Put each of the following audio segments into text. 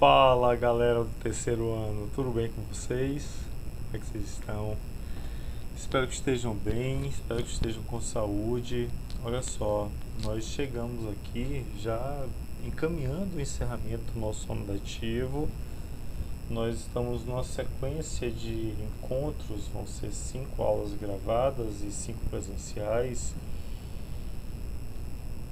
Fala galera do terceiro ano, tudo bem com vocês? Como é que vocês estão? Espero que estejam bem, espero que estejam com saúde. Olha só, nós chegamos aqui já encaminhando o encerramento do nosso ano letivo. Nós estamos numa sequência de encontros, vão ser 5 aulas gravadas e 5 presenciais,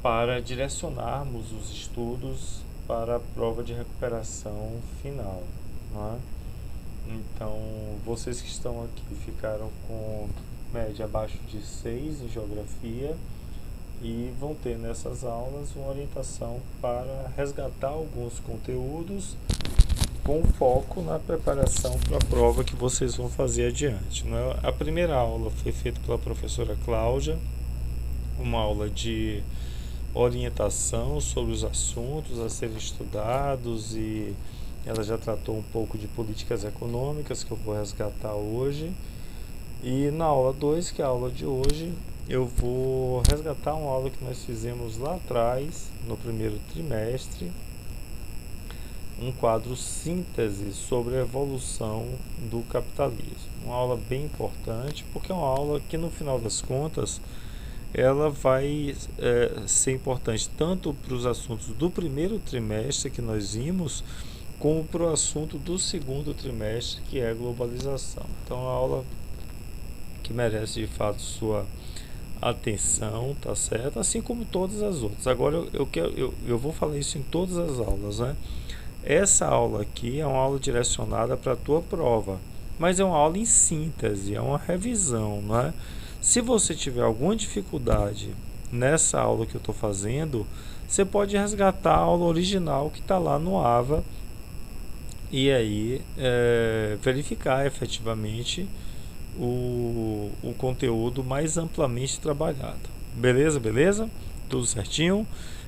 para direcionarmos os estudos para a prova de recuperação final, não é? Então, vocês que estão aqui ficaram com média abaixo de 6 em geografia e vão ter nessas aulas uma orientação para resgatar alguns conteúdos com foco na preparação para a prova que vocês vão fazer adiante, não é? A primeira aula foi feita pela professora Cláudia, uma aula de orientação sobre os assuntos a serem estudados, e ela já tratou um pouco de políticas econômicas que eu vou resgatar hoje. E na aula 2, que é a aula de hoje, eu vou resgatar uma aula que nós fizemos lá atrás, no primeiro trimestre, um quadro síntese sobre a evolução do capitalismo. Uma aula bem importante, porque é uma aula que no final das contas ela vai ser importante tanto para os assuntos do primeiro trimestre que nós vimos, como para o assunto do segundo trimestre, que é a globalização. Então, é uma aula que merece de fato sua atenção, tá certo? Assim como todas as outras. Agora eu vou falar isso em todas as aulas, né? Essa aula aqui é uma aula direcionada para a tua prova, mas é uma aula em síntese, é uma revisão, não é? Se você tiver alguma dificuldade nessa aula que eu estou fazendo, você pode resgatar a aula original que está lá no AVA e aí verificar efetivamente o conteúdo mais amplamente trabalhado. Beleza, beleza? Tudo certinho?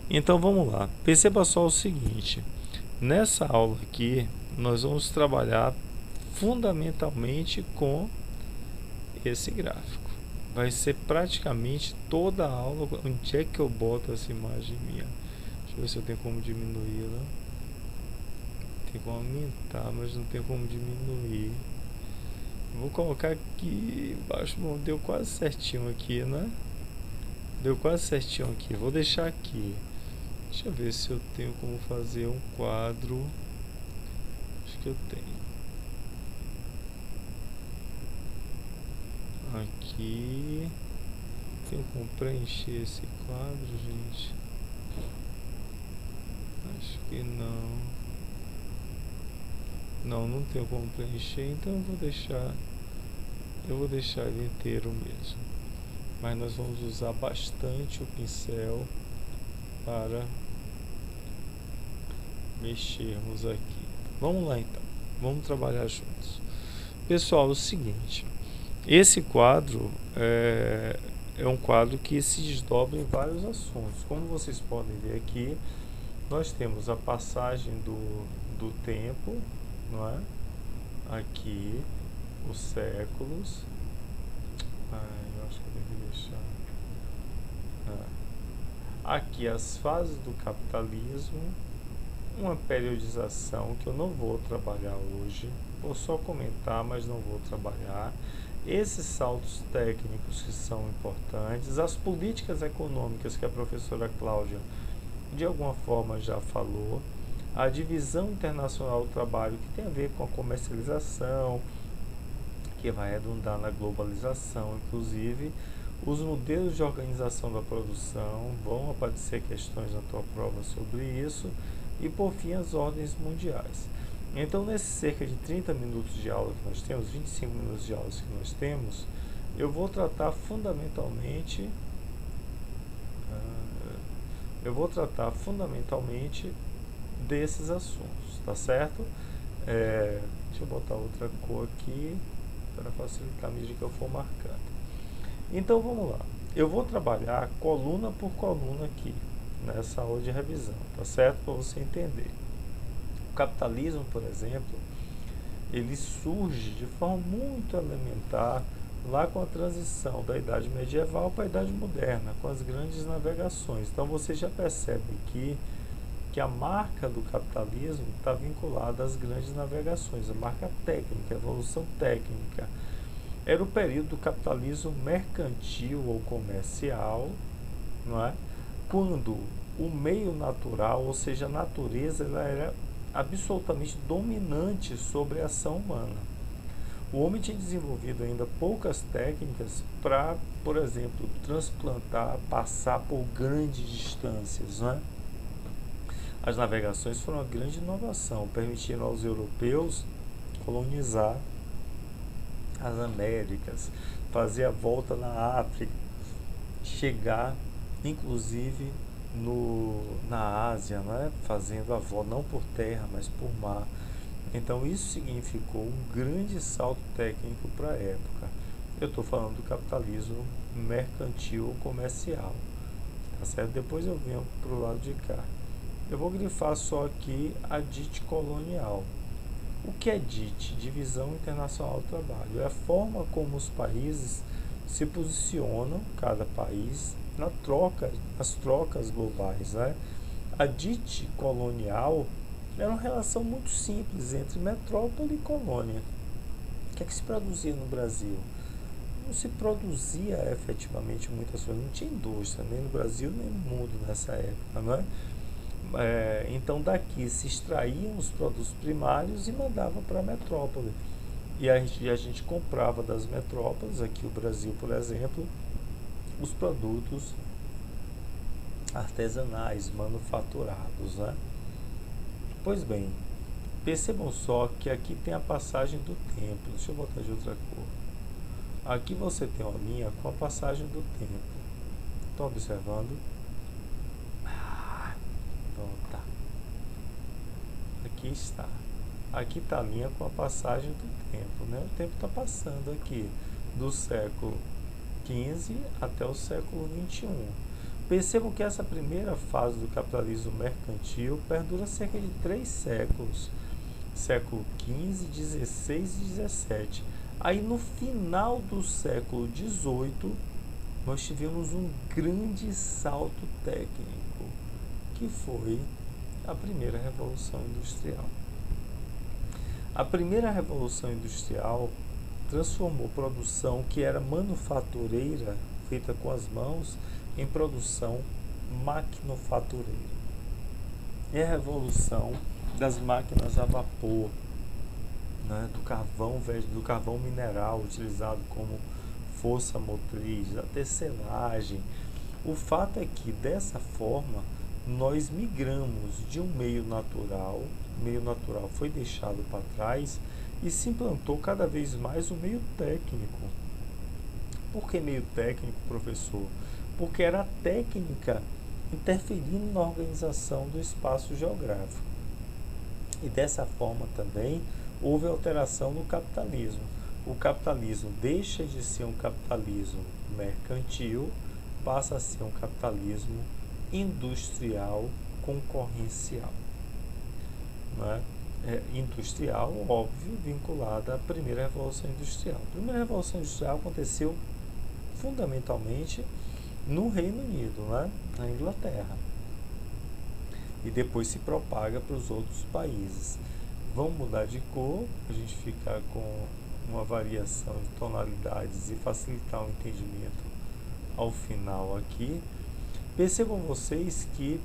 Então vamos lá. Perceba só o seguinte: nessa aula aqui nós vamos trabalhar fundamentalmente com esse gráfico. Vai ser praticamente toda a aula. Onde é que eu boto essa imagem minha? Deixa eu ver se eu tenho como diminuir ela. Tem como aumentar, mas não tem como diminuir. Vou colocar aqui embaixo. Bom, deu quase certinho aqui, né? Deu quase certinho aqui. Vou deixar aqui. Deixa eu ver se eu tenho como fazer um quadro. Acho que eu tenho. Aqui. Tenho como preencher esse quadro, gente? Acho que não. Não tenho como preencher, então eu vou deixar ele inteiro mesmo. Mas nós vamos usar bastante o pincel para mexermos aqui. Vamos lá então. Vamos trabalhar juntos. Pessoal, é o seguinte. Esse quadro é um quadro que se desdobra em vários assuntos. Como vocês podem ver aqui, nós temos a passagem do tempo, não é? Aqui, os séculos. Eu acho que eu deveria deixar. Aqui, as fases do capitalismo. Uma periodização que eu não vou trabalhar hoje. Vou só comentar, mas não vou trabalhar. Esses saltos técnicos que são importantes, as políticas econômicas que a professora Cláudia de alguma forma já falou, a divisão internacional do trabalho que tem a ver com a comercialização, que vai redundar na globalização, inclusive os modelos de organização da produção, vão aparecer questões na tua prova sobre isso, e por fim as ordens mundiais. Então, nesses cerca de 30 minutos de aula que nós temos, 25 minutos de aula que nós temos, eu vou tratar fundamentalmente desses assuntos, tá certo? Deixa eu botar outra cor aqui para facilitar a medida que eu for marcando. Então vamos lá, eu vou trabalhar coluna por coluna aqui nessa aula de revisão, tá certo? Para você entender. O capitalismo, por exemplo, ele surge de forma muito elementar lá com a transição da idade medieval para a idade moderna, com as grandes navegações. Então você já percebe aqui que a marca do capitalismo está vinculada às grandes navegações, a marca técnica, a evolução técnica. Era o período do capitalismo mercantil ou comercial, não é? Quando o meio natural, ou seja, a natureza, ela era absolutamente dominante sobre a ação humana. O homem tinha desenvolvido ainda poucas técnicas para, por exemplo, transplantar, passar por grandes distâncias, não é? As navegações foram uma grande inovação, permitindo aos europeus colonizar as Américas, fazer a volta na África, chegar inclusive na Ásia, né? Fazendo a volta não por terra, mas por mar. Então isso significou um grande salto técnico para a época. Eu estou falando do capitalismo mercantil comercial, tá certo? Depois eu venho para o lado de cá. Eu vou grifar só aqui a DIT colonial. O que é DIT? Divisão Internacional do Trabalho. É a forma como os países se posicionam, cada país, nas trocas globais, né? A DIT colonial era uma relação muito simples entre metrópole e colônia. O que é que se produzia no Brasil? Não se produzia efetivamente muitas coisas, não tinha indústria, nem no Brasil nem no mundo nessa época, não é? Então daqui se extraíam os produtos primários e mandava para a metrópole. E a gente comprava das metrópoles, aqui o Brasil, por exemplo, os produtos artesanais, manufaturados, né? Pois bem, percebam só que aqui tem a passagem do tempo. Deixa eu botar de outra cor. Aqui você tem uma linha com a passagem do tempo. Estão observando? Volta. Aqui está. Aqui está a linha com a passagem do tempo, né? O tempo está passando aqui do século XV até o século XXI. Percebam que essa primeira fase do capitalismo mercantil perdura cerca de 3 séculos. Século XV, XVI e XVII. Aí no final do século XVIII, nós tivemos um grande salto técnico, que foi a primeira Revolução Industrial. A primeira Revolução Industrial transformou produção que era manufatureira, feita com as mãos, em produção maquinofatureira. É a revolução das máquinas a vapor, né, do carvão mineral utilizado como força motriz, da tecelagem. O fato é que dessa forma nós migramos de um meio natural, o meio natural foi deixado para trás e se implantou cada vez mais o meio técnico. Por que meio técnico, professor? Porque era a técnica interferindo na organização do espaço geográfico. E dessa forma também houve alteração no capitalismo. O capitalismo deixa de ser um capitalismo mercantil, passa a ser um capitalismo industrial concorrencial. Não é? Industrial, óbvio, vinculada à primeira Revolução Industrial. A primeira Revolução Industrial aconteceu fundamentalmente no Reino Unido, né? Na Inglaterra. E depois se propaga para os outros países. Vamos mudar de cor, para a gente ficar com uma variação de tonalidades e facilitar o entendimento ao final aqui. Percebam vocês que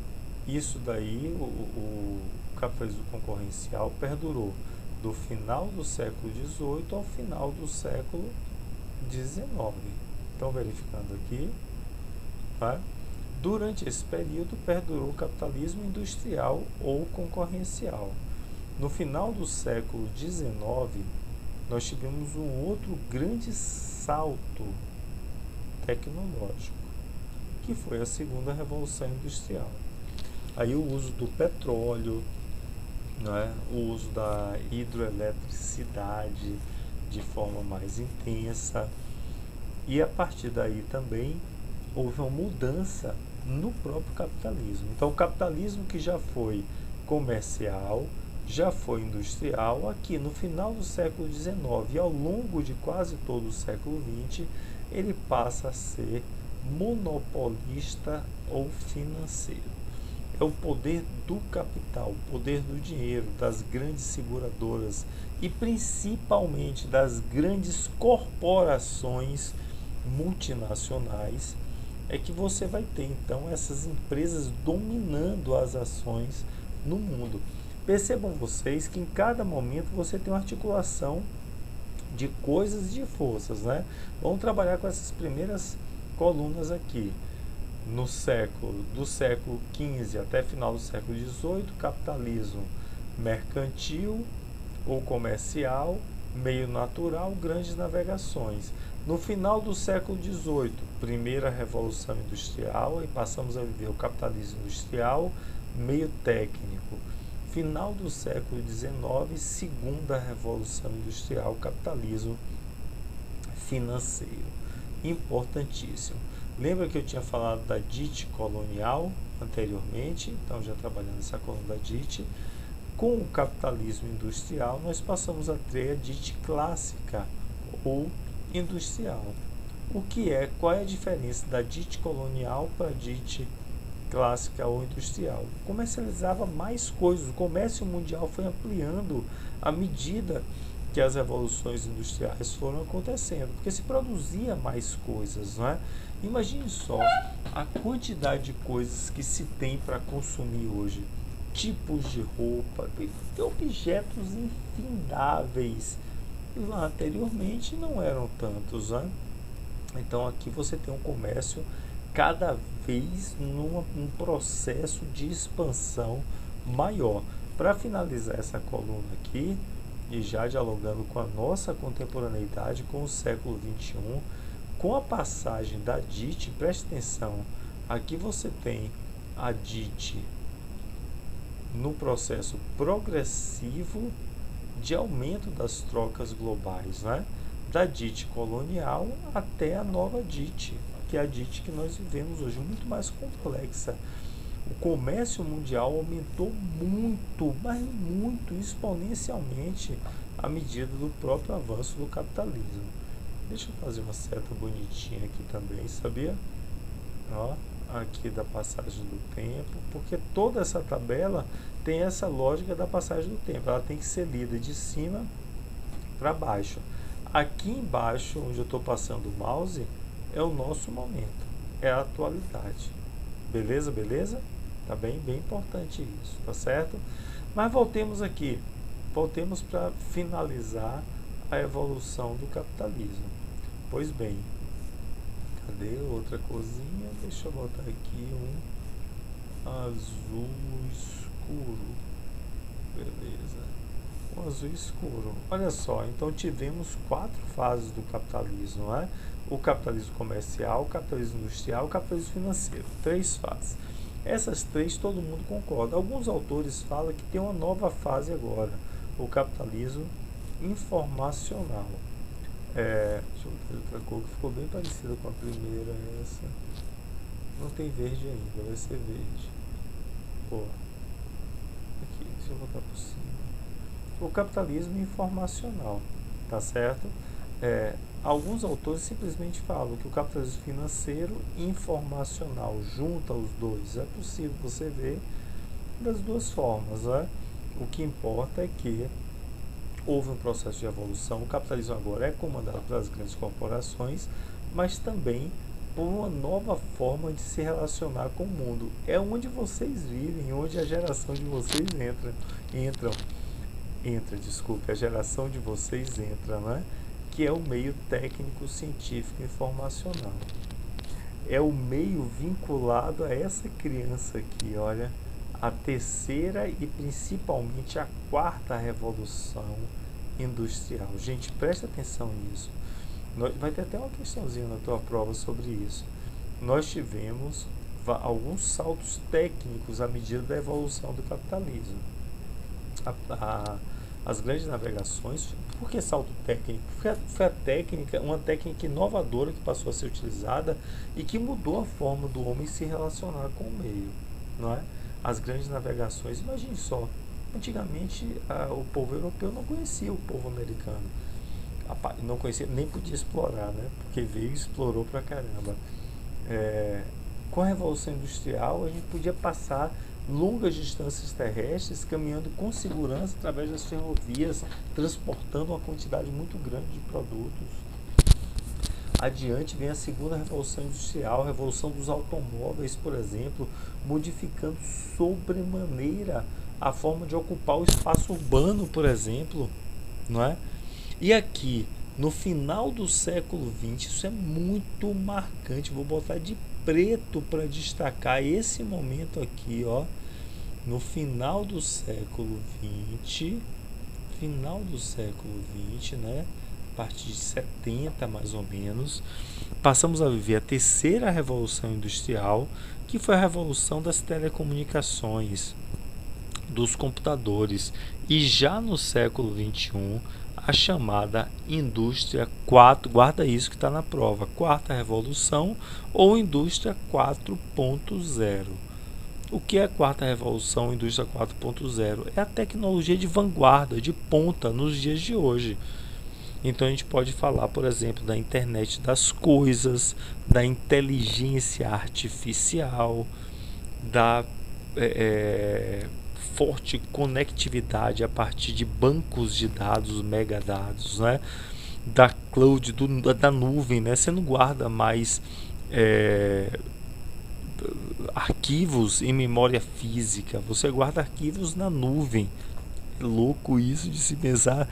isso daí, o capitalismo concorrencial, perdurou do final do século XVIII ao final do século XIX. Estão verificando aqui? Tá? Durante esse período, perdurou o capitalismo industrial ou concorrencial. No final do século XIX, nós tivemos um outro grande salto tecnológico, que foi a segunda Revolução Industrial. Aí o uso do petróleo, né, o uso da hidroeletricidade de forma mais intensa, e a partir daí também houve uma mudança no próprio capitalismo. Então o capitalismo que já foi comercial, já foi industrial, aqui no final do século XIX e ao longo de quase todo o século XX, ele passa a ser monopolista ou financeiro. é o poder do capital, o poder do dinheiro, das grandes seguradoras e principalmente das grandes corporações multinacionais, é que você vai ter então essas empresas dominando as ações no mundo. Percebam vocês que em cada momento você tem uma articulação de coisas e de forças, né? Vamos trabalhar com essas primeiras colunas aqui. Do século XV até final do século XVIII, capitalismo mercantil ou comercial, meio natural, grandes navegações. No final do século XVIII, primeira revolução industrial, e passamos a viver o capitalismo industrial, meio técnico. Final do século XIX, segunda revolução industrial, capitalismo financeiro. Importantíssimo. Lembra que eu tinha falado da DIT colonial anteriormente? Então, já trabalhando nessa coluna da DIT. Com o capitalismo industrial, nós passamos a ter a DIT clássica ou industrial. Qual é a diferença da DIT colonial para a DIT clássica ou industrial? Comercializava mais coisas, o comércio mundial foi ampliando à medida que as revoluções industriais foram acontecendo, porque se produzia mais coisas, não é? Imagine só a quantidade de coisas que se tem para consumir hoje, tipos de roupa, objetos infindáveis, e lá anteriormente não eram tantos, né? Então aqui você tem um comércio cada vez num processo de expansão maior. Para finalizar essa coluna aqui, e já dialogando com a nossa contemporaneidade, com o século XXI, com a passagem da DIT, preste atenção, aqui você tem a DIT no processo progressivo de aumento das trocas globais, né? Da DIT colonial até a nova DIT, que é a DIT que nós vivemos hoje, muito mais complexa. O comércio mundial aumentou muito, mas muito, exponencialmente, à medida do próprio avanço do capitalismo. Deixa eu fazer uma seta bonitinha aqui também, sabia? Ó, aqui da passagem do tempo, porque toda essa tabela tem essa lógica da passagem do tempo, ela tem que ser lida de cima para baixo. Aqui embaixo, onde eu estou passando o mouse, é o nosso momento, é a atualidade. Beleza, beleza? Tá bem importante isso, tá certo? Mas voltemos aqui, voltemos para finalizar a evolução do capitalismo. Pois bem, cadê outra coisinha? Deixa eu botar aqui um azul escuro. Beleza. Um azul escuro. Olha só, então tivemos 4 fases do capitalismo, não é? O capitalismo comercial, o capitalismo industrial, o capitalismo financeiro. 3 fases. Essas 3 todo mundo concorda. Alguns autores falam que tem uma nova fase agora, o capitalismo informacional. Deixa eu ver outra cor que ficou bem parecida com a primeira. Essa não tem verde ainda, vai ser verde. Boa. Aqui, deixa eu botar por cima. O capitalismo informacional, tá certo? Alguns autores simplesmente falam que o capitalismo financeiro e informacional junta os dois. É possível você ver das duas formas, né? O que importa é que houve um processo de evolução. O capitalismo agora é comandado pelas grandes corporações, mas também por uma nova forma de se relacionar com o mundo. É onde vocês vivem, onde a geração de vocês a geração de vocês entra, né? Que é o meio técnico, científico, informacional. É o meio vinculado a essa criança aqui, olha, a terceira e principalmente a 4ª revolução industrial. Gente, presta atenção nisso. Vai ter até uma questãozinha na tua prova sobre isso. Nós tivemos alguns saltos técnicos à medida da evolução do capitalismo. As grandes navegações. Por que salto técnico? Foi uma técnica inovadora que passou a ser utilizada e que mudou a forma do homem se relacionar com o meio, não é? As grandes navegações, imagine só, antigamente o povo europeu não conhecia o povo americano, não conhecia, nem podia explorar, né? Porque veio e explorou pra caramba. Com a Revolução Industrial a gente podia passar longas distâncias terrestres, caminhando com segurança através das ferrovias, transportando uma quantidade muito grande de produtos. Adiante vem a segunda revolução industrial, a revolução dos automóveis, por exemplo, modificando sobremaneira a forma de ocupar o espaço urbano, por exemplo, não é? E aqui, no final do século XX, isso é muito marcante. Vou botar de preto para destacar esse momento aqui, ó. No final do século XX, né? A partir de 70 mais ou menos, passamos a viver a terceira revolução industrial, que foi a revolução das telecomunicações, dos computadores, e já no século XXI, a chamada indústria 4, guarda isso que está na prova, quarta revolução ou indústria 4.0. O que é a quarta revolução, indústria 4.0? É a tecnologia de vanguarda, de ponta nos dias de hoje. Então a gente pode falar, por exemplo, da internet das coisas, da inteligência artificial, da forte conectividade a partir de bancos de dados, megadados, né? Da cloud, da nuvem, né? Você não guarda mais arquivos em memória física, você guarda arquivos na nuvem. É louco isso de se pensar,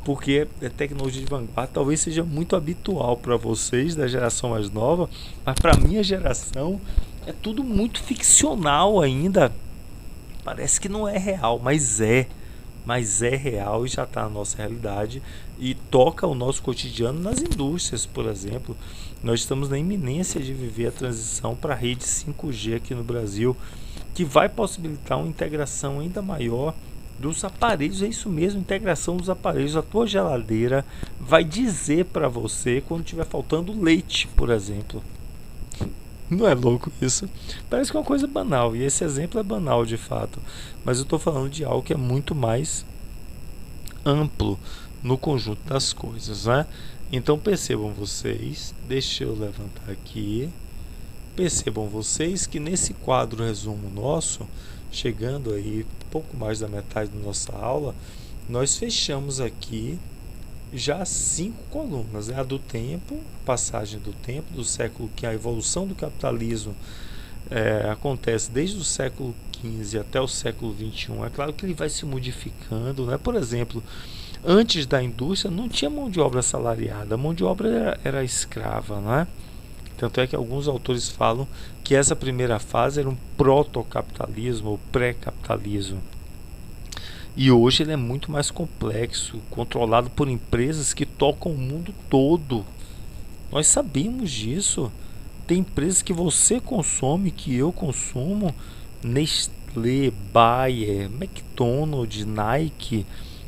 porque é tecnologia de vanguarda. Talvez seja muito habitual para vocês da geração mais nova, mas para minha geração é tudo muito ficcional ainda. Parece que não é real, mas é real e já está na nossa realidade e toca o nosso cotidiano nas indústrias, por exemplo. Nós estamos na iminência de viver a transição para a rede 5G aqui no Brasil, que vai possibilitar uma integração ainda maior dos aparelhos. É isso mesmo, integração dos aparelhos. A tua geladeira vai dizer para você quando estiver faltando leite, por exemplo. Não é louco isso? Parece que é uma coisa banal, e esse exemplo é banal de fato, mas eu estou falando de algo que é muito mais amplo no conjunto das coisas, né? Então percebam vocês, deixa eu levantar aqui, percebam vocês que nesse quadro resumo nosso, chegando aí pouco mais da metade da nossa aula, nós fechamos aqui já 5 colunas, né? A do tempo, passagem do tempo, do século que a evolução do capitalismo acontece desde o século XV até o século XXI. É claro que ele vai se modificando, né? Por exemplo, antes da indústria não tinha mão de obra assalariada, a mão de obra era escrava, não é? Tanto é que alguns autores falam que essa primeira fase era um protocapitalismo ou pré-capitalismo. E hoje ele é muito mais complexo, controlado por empresas que tocam o mundo todo. Nós sabemos disso. Tem empresas que você consome, que eu consumo, Nestlé, Bayer, McDonald's, Nike,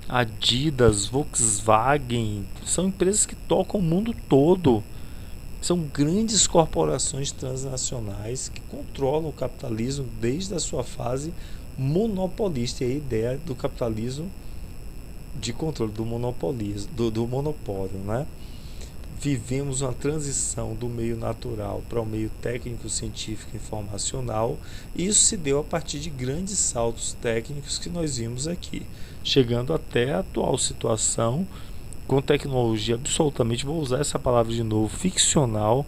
Adidas, Volkswagen, são empresas que tocam o mundo todo. São grandes corporações transnacionais que controlam o capitalismo desde a sua fase monopolista. E a ideia do capitalismo de controle do monopolismo, do monopólio, né? Vivemos uma transição do meio natural para o meio técnico, científico e informacional, e isso se deu a partir de grandes saltos técnicos que nós vimos aqui, chegando até a atual situação com tecnologia absolutamente, vou usar essa palavra de novo, ficcional,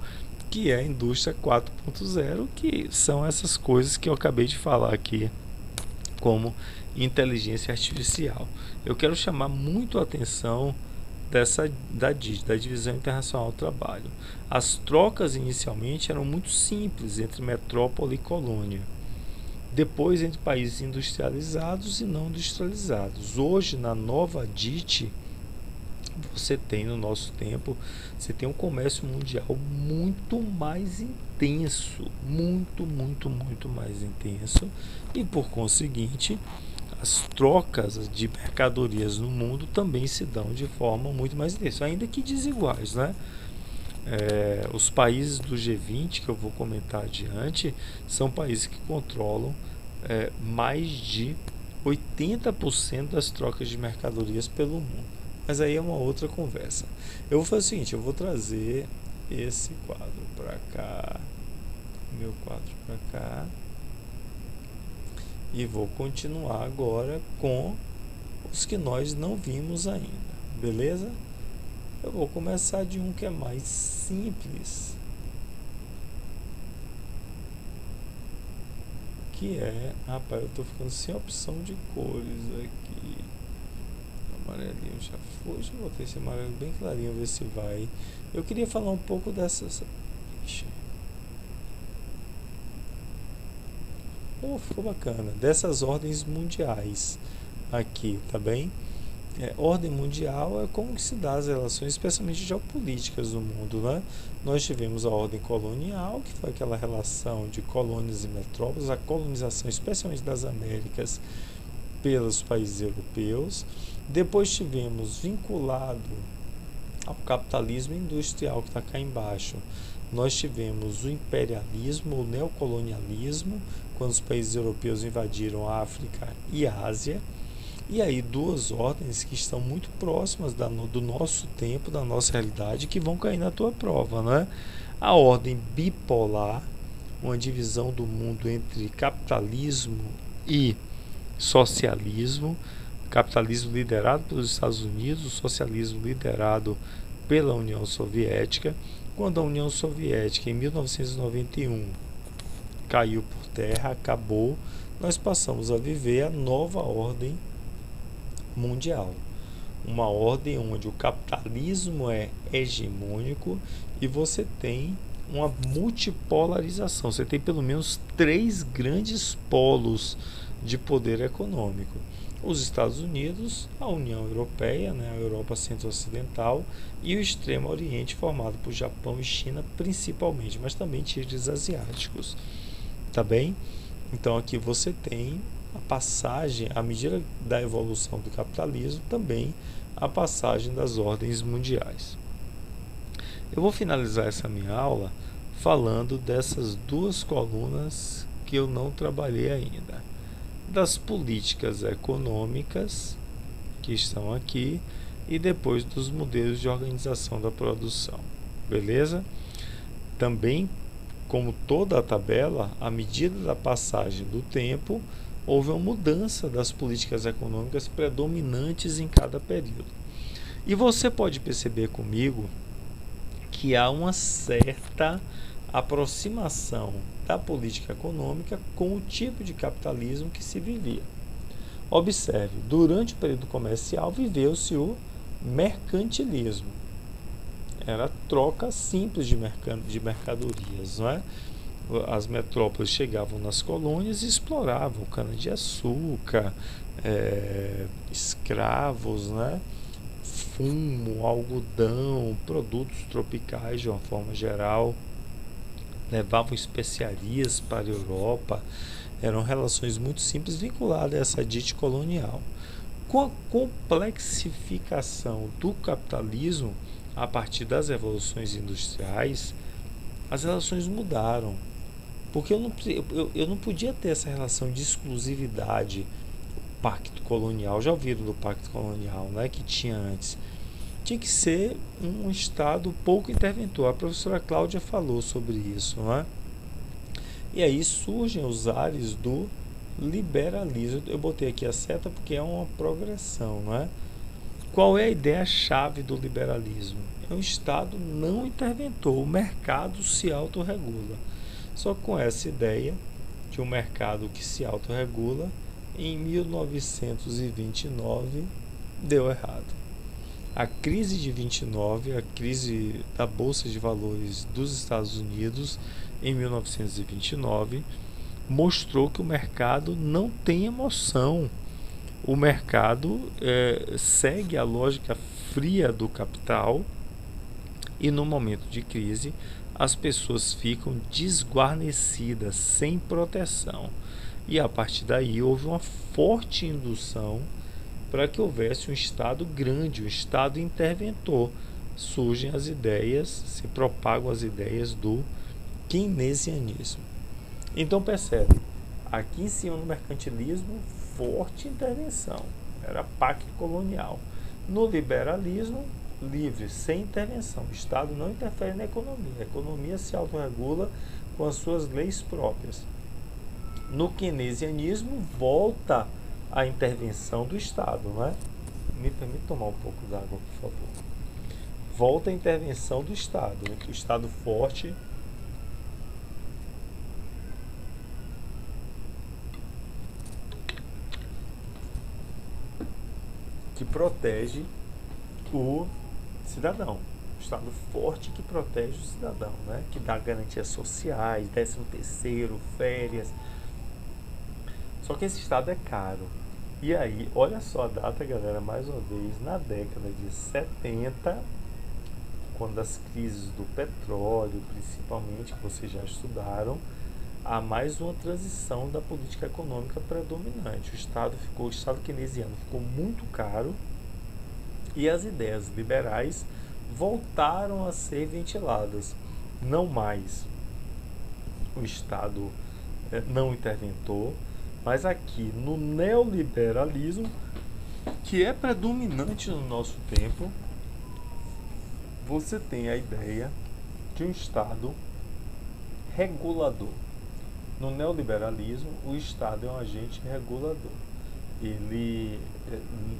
que é a indústria 4.0, que são essas coisas que eu acabei de falar aqui, como inteligência artificial. Eu quero chamar muito a atenção da Divisão Internacional do Trabalho. As trocas inicialmente eram muito simples entre metrópole e colônia, depois entre países industrializados e não industrializados. Hoje, na nova DIT, você tem, no nosso tempo, você tem um comércio mundial muito mais intenso, muito mais intenso, e por conseguinte as trocas de mercadorias no mundo também se dão de forma muito mais intensa, ainda que desiguais, né? Os países do G20, que eu vou comentar adiante, são países que controlam mais de 80% das trocas de mercadorias pelo mundo. Mas aí é uma outra conversa. Eu vou fazer o seguinte, eu vou trazer esse quadro para cá, meu quadro para cá, e vou continuar agora com os que nós não vimos ainda, beleza? Eu vou começar de um que é mais simples, que é, rapaz, eu tô ficando sem opção de cores aqui. Amarelinho já foi, deixa eu botar esse amarelo bem clarinho, ver se vai. Eu queria falar um pouco dessas. Ixi. Ficou bacana. Dessas ordens mundiais aqui, tá bem? Ordem mundial é como que se dá as relações, especialmente geopolíticas do mundo, né? Nós tivemos a ordem colonial, que foi aquela relação de colônias e metrópoles, a colonização, especialmente das Américas, pelos países europeus. Depois tivemos, vinculado ao capitalismo industrial, que está cá embaixo, nós tivemos o imperialismo, o neocolonialismo, quando os países europeus invadiram a África e a Ásia. E aí duas ordens que estão muito próximas do nosso tempo, da nossa realidade, que vão cair na tua prova, né? A ordem bipolar, uma divisão do mundo entre capitalismo e socialismo, capitalismo liderado pelos Estados Unidos, o socialismo liderado pela União Soviética. Quando a União Soviética, em 1991, caiu por terra, acabou, nós passamos a viver a nova ordem mundial. Uma ordem onde o capitalismo é hegemônico e você tem uma multipolarização. Você tem pelo menos 3 grandes polos de poder econômico. Os Estados Unidos, a União Europeia, né, a Europa Centro-Ocidental, e o Extremo Oriente, formado por Japão e China principalmente, mas também tigres asiáticos. Tá bem? Então aqui você tem a passagem, à medida da evolução do capitalismo, também a passagem das ordens mundiais. Eu vou finalizar essa minha aula falando dessas duas colunas que eu não trabalhei ainda. Das políticas econômicas, que estão aqui, e depois dos modelos de organização da produção. Beleza? Também, como toda a tabela, à medida da passagem do tempo, houve uma mudança das políticas econômicas predominantes em cada período. E você pode perceber comigo que há uma certa aproximação da política econômica com o tipo de capitalismo que se vivia. Observe, durante o período comercial viveu-se o mercantilismo. Era troca simples de mercadorias, não é? As metrópoles chegavam nas colônias e exploravam cana-de-açúcar, escravos, né? Fumo, algodão, produtos tropicais de uma forma geral, levavam especiarias para a Europa. Eram relações muito simples vinculadas a essa dite colonial. Com a complexificação do capitalismo, a partir das revoluções industriais, as relações mudaram. Porque eu não podia ter essa relação de exclusividade, pacto colonial. Já ouviram do pacto colonial, né, que tinha antes? Tinha que ser um Estado pouco interventor. A professora Cláudia falou sobre isso, não é? E aí surgem os ares do liberalismo. Eu botei aqui a seta porque é uma progressão, não é? Qual é a ideia-chave do liberalismo? É um Estado não interventor, o mercado se autorregula. Só que com essa ideia de um mercado que se autorregula, em 1929 deu errado. A crise de 29, a crise da Bolsa de Valores dos Estados Unidos, em 1929, mostrou que o mercado não tem emoção. O mercado segue a lógica fria do capital e no momento de crise as pessoas ficam desguarnecidas, sem proteção. E a partir daí houve uma forte indução para que houvesse um Estado grande, um Estado interventor. Surgem as ideias, se propagam as ideias do keynesianismo. Então percebe, aqui em cima no mercantilismo, forte intervenção, era pacto colonial. No liberalismo, livre, sem intervenção. O Estado não interfere na economia. A economia se autorregula com as suas leis próprias. No keynesianismo, volta a intervenção do Estado, não é? Me permite tomar um pouco d'água, por favor. Volta a intervenção do Estado, o Estado forte que protege o cidadão. O Estado forte que protege o cidadão, né? Que dá garantias sociais, 13º, férias. Só que esse Estado é caro. E aí, olha só a data, galera, mais uma vez, na década de 70, quando as crises do petróleo, principalmente, que vocês já estudaram, há mais uma transição da política econômica predominante. O Estado keynesiano ficou muito caro e as ideias liberais voltaram a ser ventiladas. Não mais o Estado não interventor, mas aqui no neoliberalismo, que é predominante no nosso tempo, você tem a ideia de um Estado regulador. No neoliberalismo, o Estado é um agente regulador. Ele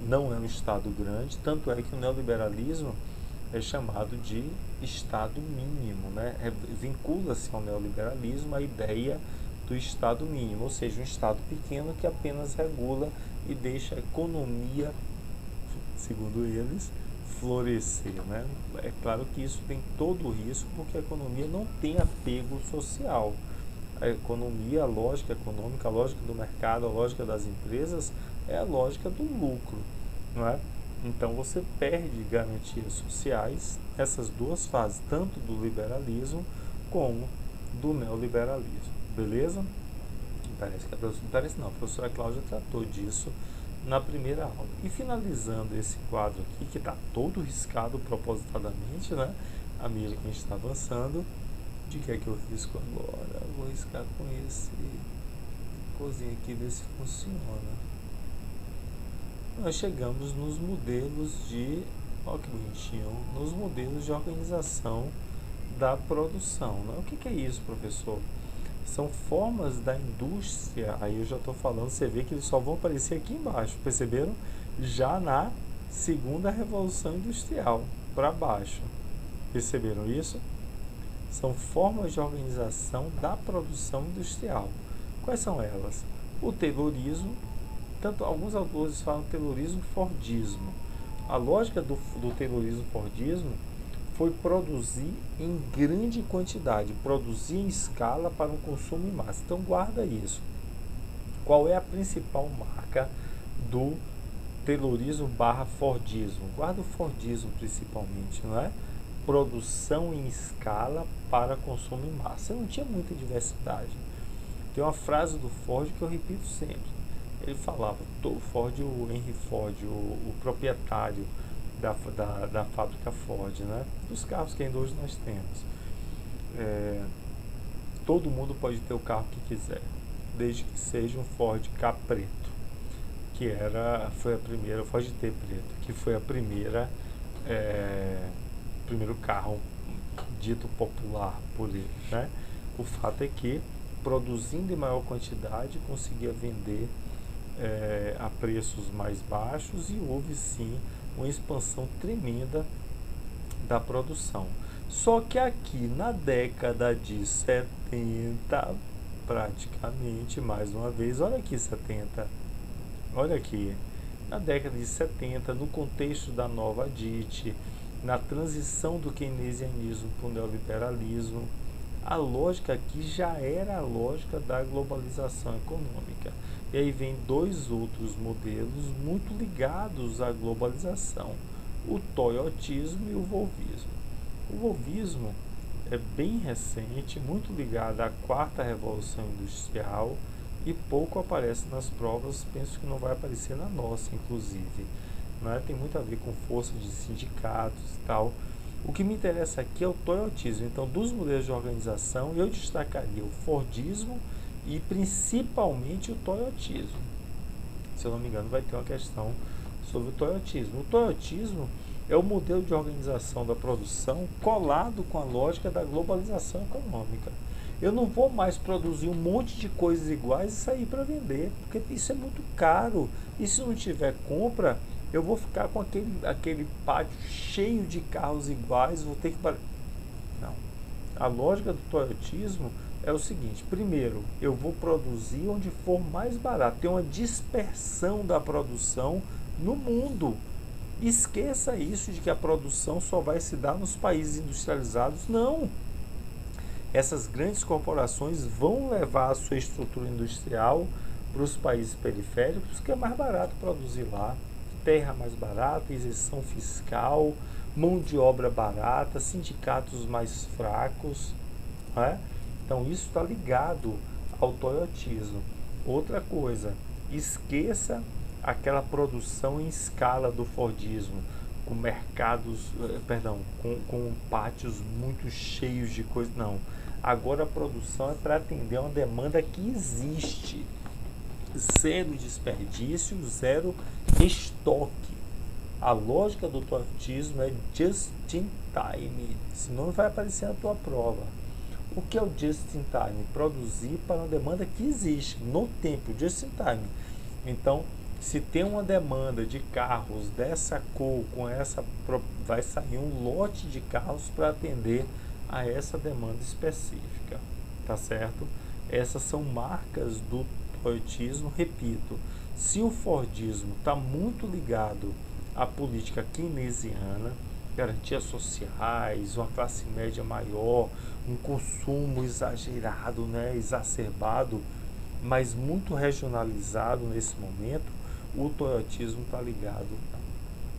não é um Estado grande, tanto é que o neoliberalismo é chamado de Estado mínimo, né? Vincula-se ao neoliberalismo a ideia do Estado mínimo, ou seja, um Estado pequeno que apenas regula e deixa a economia, segundo eles, florescer, né? É claro que isso tem todo o risco, porque a economia não tem apego social. A economia, a lógica econômica, a lógica do mercado, a lógica das empresas é a lógica do lucro, não é? Então você perde garantias sociais, essas duas fases, tanto do liberalismo como do neoliberalismo, beleza? A professora Cláudia tratou disso na primeira aula. E finalizando esse quadro aqui, que está todo riscado propositadamente, né? À medida que a gente está avançando, de que é que eu risco agora? Eu vou riscar com esse cozinho aqui, ver se funciona. Nós chegamos nos modelos de, olha que bonitinho, nos modelos de organização da produção, né? O que é isso, professor? São formas da indústria, aí eu já estou falando, você vê que eles só vão aparecer aqui embaixo, perceberam? Já na segunda revolução industrial, para baixo. Perceberam isso? São formas de organização da produção industrial. Quais são elas? O Taylorismo, tanto alguns autores falam Taylorismo Fordismo. A lógica do Taylorismo Fordismo foi produzir em grande quantidade, produzir em escala para um consumo em massa. Então guarda isso. Qual é a principal marca do Taylorismo / Fordismo? Guarda o Fordismo principalmente, não é? Produção em escala para consumo em massa. Não tinha muita diversidade. Tem uma frase do Ford que eu repito sempre. Ele falava, o Henry Ford, o proprietário da fábrica Ford, né? Dos carros que ainda hoje nós temos. Todo mundo pode ter o carro que quiser, desde que seja um Ford Ka preto, foi a primeira, Ford T preto, que foi a primeiro carro dito popular por ele, né? O fato é que, produzindo em maior quantidade, conseguia vender a preços mais baixos, e houve sim uma expansão tremenda da produção. Só que aqui na década de 70, praticamente, mais uma vez, olha aqui 70, olha aqui, na década de 70, no contexto da nova DIT, na transição do keynesianismo para o neoliberalismo, a lógica aqui já era a lógica da globalização econômica. E aí vem dois outros modelos muito ligados à globalização, o toyotismo e o volvismo. O volvismo é bem recente, muito ligado à quarta revolução industrial, e pouco aparece nas provas, penso que não vai aparecer na nossa, inclusive. Né? Tem muito a ver com força de sindicatos e tal. O que me interessa aqui é o toyotismo. Então, dos modelos de organização, eu destacaria o Fordismo e principalmente o toyotismo. Se eu não me engano, vai ter uma questão sobre o toyotismo. O toyotismo é o modelo de organização da produção colado com a lógica da globalização econômica. Eu não vou mais produzir um monte de coisas iguais e sair para vender, porque isso é muito caro. E se não tiver compra, eu vou ficar com aquele pátio cheio de carros iguais, vou ter que... Não. A lógica do toyotismo é o seguinte: primeiro, eu vou produzir onde for mais barato, tem uma dispersão da produção no mundo. Esqueça isso de que a produção só vai se dar nos países industrializados. Não. Essas grandes corporações vão levar a sua estrutura industrial para os países periféricos, que é mais barato produzir lá. Terra mais barata, isenção fiscal, mão de obra barata, sindicatos mais fracos, né? Então isso está ligado ao toyotismo. Outra coisa, esqueça aquela produção em escala do Fordismo, com mercados, com pátios muito cheios de coisa. Não. Agora a produção é para atender uma demanda que existe. Zero desperdício, zero estoque. A lógica do toyotismo é just in time, senão vai aparecer na tua prova. O que é o just in time? Produzir para uma demanda que existe no tempo, just in time. Então, se tem uma demanda de carros dessa cor, com essa, vai sair um lote de carros para atender a essa demanda específica, tá certo? Essas são marcas do toyotismo. Repito, se o Fordismo está muito ligado à política keynesiana, garantias sociais, uma classe média maior, um consumo exagerado, né, exacerbado, mas muito regionalizado nesse momento, o toyotismo está ligado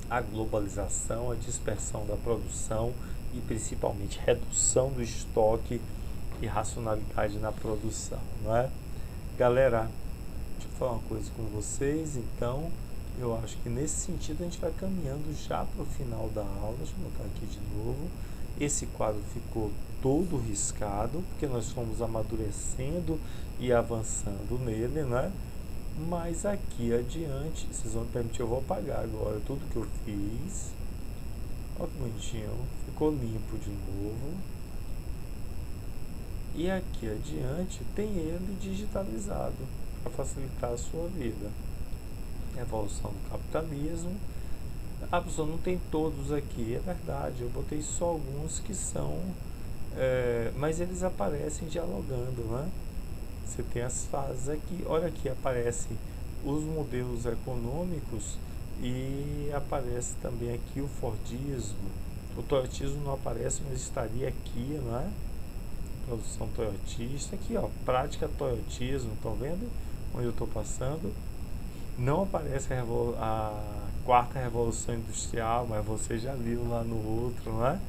à globalização, à dispersão da produção e principalmente redução do estoque e racionalidade na produção, não é? Galera, deixa eu falar uma coisa com vocês. Então, eu acho que nesse sentido a gente vai caminhando já para o final da aula. Deixa eu botar aqui de novo. Esse quadro ficou todo riscado, porque nós fomos amadurecendo e avançando nele, né? Mas aqui adiante, vocês vão me permitir, eu vou apagar agora tudo que eu fiz. Olha que bonitinho, ficou limpo de novo. E aqui adiante tem ele digitalizado para facilitar a sua vida. Evolução do capitalismo. A pessoa não tem todos aqui, é verdade, eu botei só alguns que são, mas eles aparecem dialogando, né? Você tem as fases aqui, olha aqui, aparece os modelos econômicos e aparece também aqui o Fordismo. O toyotismo não aparece, mas estaria aqui, não é? Produção toyotista, aqui ó, prática toyotismo, estão vendo onde eu estou passando? Não aparece a quarta revolução industrial, mas você já viu lá no outro, não é?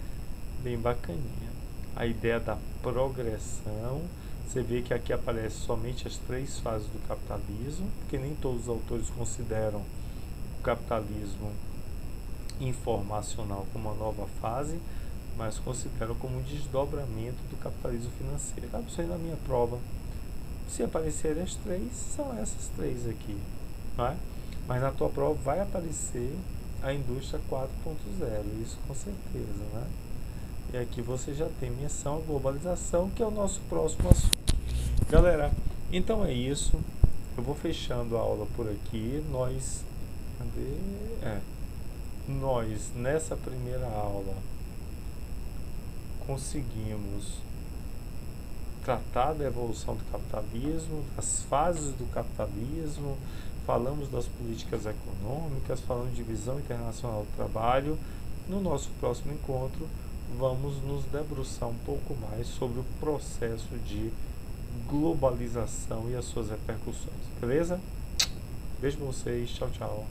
Bem bacaninha. A ideia da progressão, você vê que aqui aparece somente as 3 fases do capitalismo, porque nem todos os autores consideram o capitalismo informacional como uma nova fase, mas consideram como um desdobramento do capitalismo financeiro. Acaba isso aí na minha prova. Se aparecerem as 3, são essas 3 aqui, não é? Mas na tua prova vai aparecer a indústria 4.0, isso com certeza, né? E aqui você já tem menção à globalização, que é o nosso próximo assunto. Galera, então é isso. Eu vou fechando a aula por aqui. Nós nessa primeira aula conseguimos tratar da evolução do capitalismo, das fases do capitalismo, falamos das políticas econômicas, falamos de visão internacional do trabalho. No nosso próximo encontro, vamos nos debruçar um pouco mais sobre o processo de globalização e as suas repercussões. Beleza? Beijo pra vocês. Tchau, tchau.